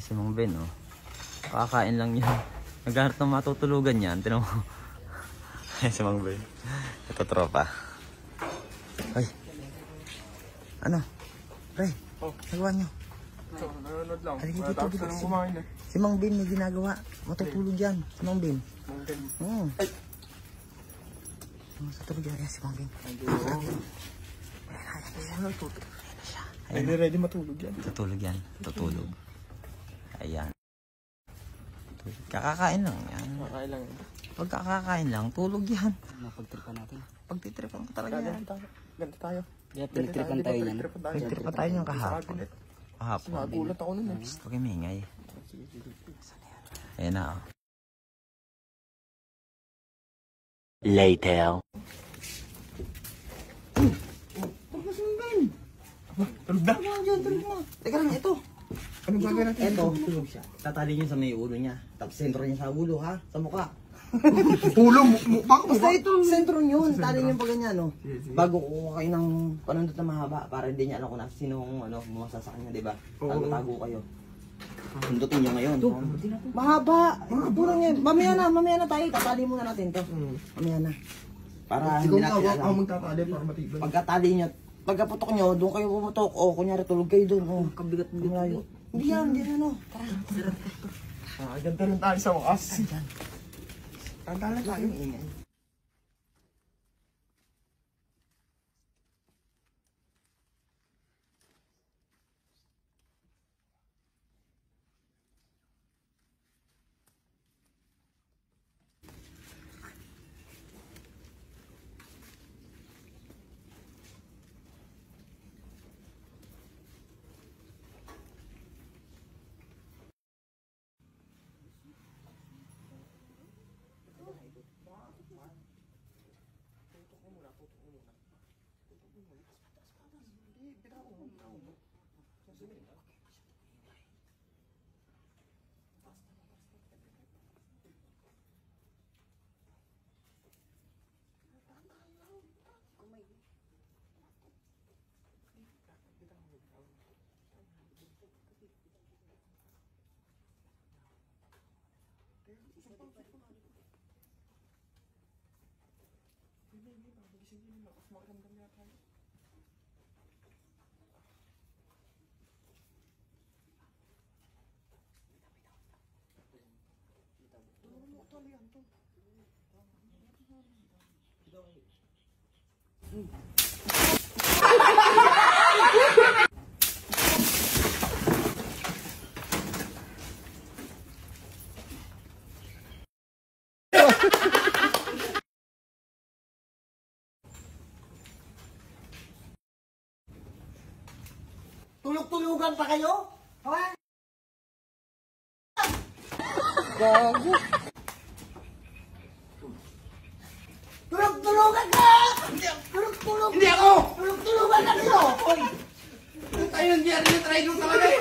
Ay, si Mang Ben, oh. Kakain lang yan. Naghanap ng matutulugan yan. Tinan mo. Ay, si Mang Ben. Ito, tropa. Ay. Ano? Pre, nagawa nyo? Nanonood lang. Halika dito. Si Mang Ben may ginagawa. Matutulog yan. Si Mang Ben. Ay. Matutulog yan. Ayan si Mang Ben. Ay, ready matulog yan. Tutulog yan. Tutulog. Ayan. Kakakain lang yan. Kakain lang yan. Pag kakakain lang, tulog yan. Napagtripan natin. Pagtitripan ko talaga yan. Ganito tayo. Yeah, pinagtripan tayo yan. Pagtitripan tayo yung kahapon. Kahapon. Nagulat ako nun eh. Huwag yung mingay. Ayan na, oh. Later. Tulog na. Tulog mo. Teka lang, ito. Anong gagawin natin? Ito, tulog siya. Tatali niyo sa may ulo niya. Tapos sentro niya sa ulo, ha? Sa mukha. Ulo, baka Basta ito, sentro niyo. Tali niyo pa ganyan, no? Bago kukuha kayo ng panundot na mahaba para hindi niya alam kung sinong bumasa sa kanya, di ba? Tago-tago kayo. Sundutin niyo ngayon. Mahaba. Ito lang yan. Mamaya na tayo. Tatali muna natin to. Mamaya na. Para hindi natin alam. Ako magtatali para matibay. Pagkatali niyo, pagkaputok niyo, doon kayo pumutok. O, kunyari tulog kayo doon. O, kabigat mo malayo. Hindi yan, ano. Tara. Ganda lang tayo sa wakas. Diyan. Tanda lang tayo. Tulog-tulugan pa kayo? Ha? Gago. Tulog-tulugan ka! Tulog-tulog! Hindi ako! Tulog-tulugan ka kayo! Tayo ng diary na try nung talaga eh.